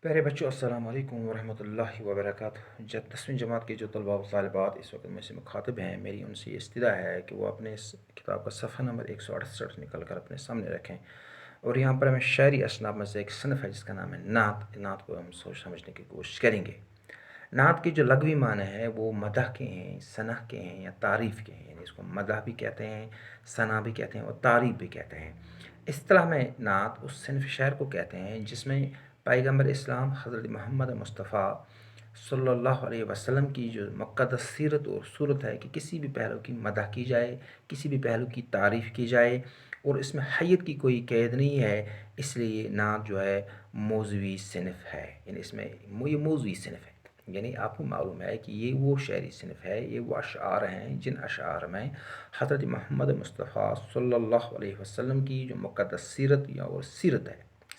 پیارے بچوں، السلام علیکم ورحمۃ اللہ وبرکاتہ۔ جب 10ویں جماعت کے جو طلباء و طالبات اس وقت میں سے مخاطب ہیں، میری ان سے یہ استدعا ہے کہ وہ اپنے اس کتاب کا صفحہ نمبر 168 نکل کر اپنے سامنے رکھیں، اور یہاں پر ہمیں شاعری اصناف میں سے ایک صنف ہے جس کا نام ہے نعت۔ نعت کو ہم سوچ سمجھنے کی کوشش کریں گے۔ نعت کے جو لغوی معنی ہے وہ مدح کے ہیں، ثنا کے ہیں یا تعریف کے ہیں، یعنی اس کو مدح بھی کہتے ہیں، ثنا بھی کہتے ہیں اور تعریف بھی کہتے ہیں۔ اصطلاح میں نعت اس صنف شعر کو کہتے ہیں جس میں پیغمبر اسلام حضرت محمد مصطفیٰ صلی اللہ علیہ وسلم کی جو مقدس سیرت اور صورت ہے کہ کسی بھی پہلو کی مدح کی جائے، کسی بھی پہلو کی تعریف کی جائے، اور اس میں حیت کی کوئی قید نہیں ہے، اس لیے یہ نعت جو ہے موضوعی صنف ہے، یعنی اس میں یہ موضوعی صنف ہے۔ یعنی آپ کو معلوم ہے کہ یہ وہ شعری صنف ہے، یہ وہ اشعار ہیں جن اشعار میں حضرت محمد مصطفیٰ صلی اللہ علیہ وسلم کی جو مقدس سیرت یا اور سیرت ہے،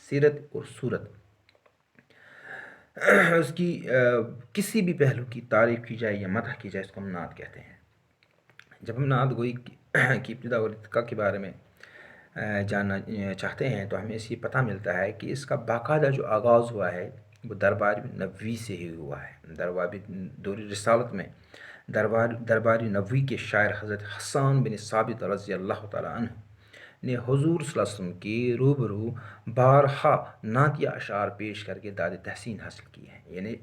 سیرت اور صورت، اس کی کسی بھی پہلو کی تعریف کی جائے یا مدح کی جائے، اس کو ہم نعت کہتے ہیں۔ جب ہم نعت گوئی کی ابتدا اور ارتقاء کے بارے میں جاننا چاہتے ہیں تو ہمیں اس یہ پتہ ملتا ہے کہ اس کا باقاعدہ جو آغاز ہوا ہے وہ دربار نبوی سے ہی ہوا ہے۔ دربار دور رسالت میں دربار نبوی کے شاعر حضرت حسان بن ثابت رضی اللہ تعالیٰ عنہ نے حضور صلی اللہ علیہ وسلم کی روبرو بارہا نعتیہ اشعار پیش کر کے داد تحسین حاصل کی ہے۔ یعنی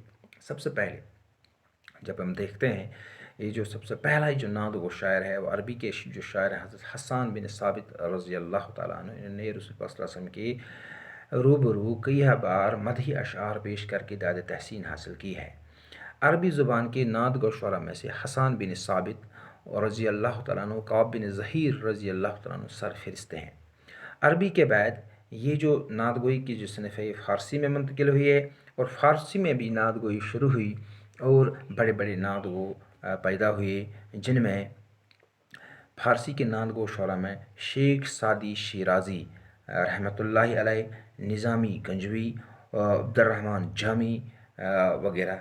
سب سے پہلے جب ہم دیکھتے ہیں یہ جو سب سے پہلا جو نعت وہ شاعر ہے وہ عربی کے جو شاعر ہیں حضرت حسان بن ثابت رضی اللہ تعالیٰ عنہ، انہوں نے رسول اللہ صلی اللہ علیہ وسلم کی روبرو کئی بار مدحی اشعار پیش کر کے داد تحسین حاصل کی ہے۔ عربی زبان کے نعت گو شعراء میں سے حسان بن ثابت رضی اللہ تعالیٰ عنہ، کعب بن ظہیر رضی اللہ تعالیٰ عنہ سرفہرست ہیں۔ عربی کے بعد یہ جو نعت گوئی کی جو صنف ہے یہ فارسی میں منتقل ہوئی ہے، اور فارسی میں بھی نعت گوئی شروع ہوئی اور بڑے بڑے نعت گو پیدا ہوئے، جن میں فارسی کے نعت گو شعراء میں شیخ سعدی شیرازی رحمۃ اللہ علیہ، نظامی گنجوی، عبد الرحمن جامی وغیرہ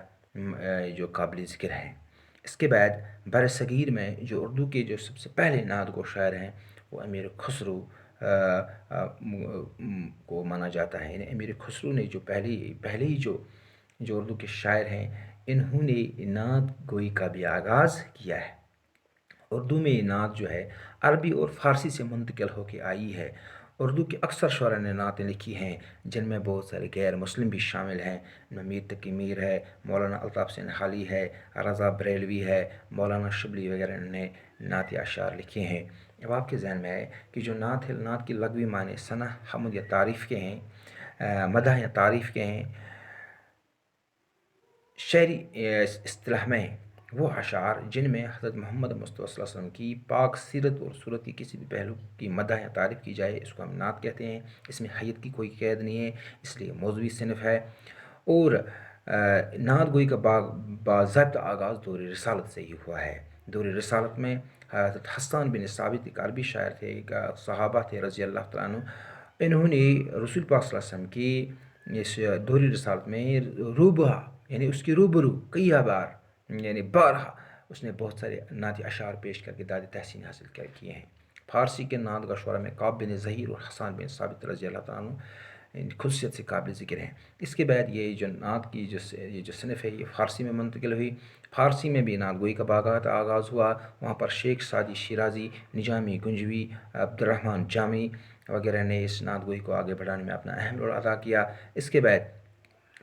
جو قابل ذکر ہیں۔ اس کے بعد بر صغیر میں جو اردو کے جو سب سے پہلے نعت گو شاعر ہیں وہ امیر خسرو کو مانا جاتا ہے۔ یعنی امیر خسرو نے جو پہلے ہی جو اردو کے شاعر ہیں، انہوں نے نعت گوئی کا بھی آغاز کیا ہے۔ اردو میں یہ نعت جو ہے عربی اور فارسی سے منتقل ہو کے آئی ہے۔ اردو کے اکثر شعراء نے نعتیں لکھی ہیں جن میں بہت سارے غیر مسلم بھی شامل ہیں۔ میر تقی میر ہے، مولانا الطاف حسین حالی ہے، رضا بریلوی ہے، مولانا شبلی وغیرہ نے نعتیہ اشعار لکھے ہیں۔ اب آپ کے ذہن میں ہے کہ جو نعت ہے، نعت کی لغوی معنی ثنا، حمد یا تعریف کے ہیں، مدح یا تعریف کے ہیں۔ شعری اصطلاح میں وہ اشعار جن میں حضرت محمد مصطفیٰ صلی اللہ علیہ وسلم کی پاک سیرت اور صورت کی کسی بھی پہلو کی مدح یا تعریف کی جائے، اس کو ہم نعت کہتے ہیں۔ اس میں حیت کی کوئی قید نہیں ہے، اس لیے موضوعی صنف ہے۔ اور نعت گوئی کا باضابطہ آغاز دور رسالت سے ہی ہوا ہے۔ دور رسالت میں حضرت حسان بن ثابت ایک عربی شاعر تھے، ایک صحابہ تھے رضی اللہ تعالیٰ عنہ، انہوں نے رسول پاک صلی اللہ علیہ وسلم کی اس دور رسالت میں روبہ یعنی اس کی روبرو کئی بار یعنی بارہا اس نے بہت سارے نعت اشعار پیش کر کے داد تحسین حاصل کیے ہیں۔ فارسی کے نعت گو شعراء میں کعب بن ظہیر اور حسان بن ثابت رضی اللہ تعالیٰ عنہ خصوصیت سے قابل ذکر ہیں۔ اس کے بعد یہ جو نعت کی یہ جو صنف ہے یہ فارسی میں منتقل ہوئی۔ فارسی میں بھی نعت گوئی کا باقاعدہ آغاز ہوا، وہاں پر شیخ سعدی شیرازی، نظامی گنجوی، عبد الرحمن جامی وغیرہ نے اس نعت گوئی کو آگے بڑھانے میں اپنا اہم رول ادا کیا۔ اس کے بعد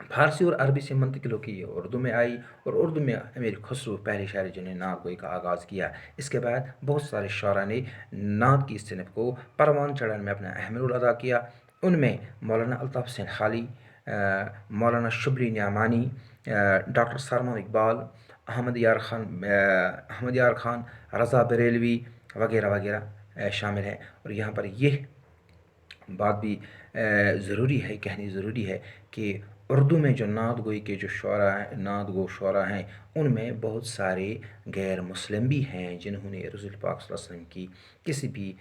فارسی اور عربی سے منتقل ہو کے یہ اردو میں آئی، اور اردو میں امیر خسرو پہلے شاعر جنہوں نے نعت گوئی کا آغاز کیا۔ اس کے بعد بہت سارے شعراء نے نعت کی صنف کو پروان چڑھانے میں اپنا اہم رول ادا کیا۔ ان میں مولانا الطاف حسین حالی، مولانا شبلی نعمانی، ڈاکٹر سارمہ اقبال، احمد یار خان، رضا بریلوی وغیرہ وغیرہ شامل ہیں۔ اور یہاں پر یہ بات بھی ضروری ہے، کہنی ضروری ہے کہ اردو میں جو نعت گوئی کے جو نعت گو شعراء ہیں ان میں بہت سارے غیر مسلم بھی ہیں جنہوں نے رسول پاک صلی اللہ علیہ وسلم کی کسی بھی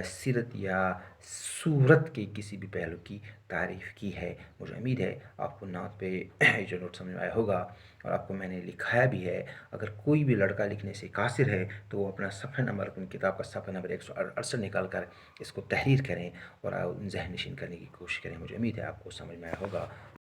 سیرت یا صورت کے کسی بھی پہلو کی تعریف کی ہے۔ مجھے امید ہے آپ کو نعت پہ جو نوٹ سمجھ میں آیا ہوگا، اور آپ کو میں نے لکھایا بھی ہے۔ اگر کوئی بھی لڑکا لکھنے سے قاصر ہے تو وہ اپنا صفحہ نمبر، اپنی کتاب کا صفحہ نمبر 168 نکال کر اس کو تحریر کریں اور ذہن نشین کرنے کی کوشش کریں۔ مجھے امید ہے آپ کو سمجھ میں آیا ہوگا۔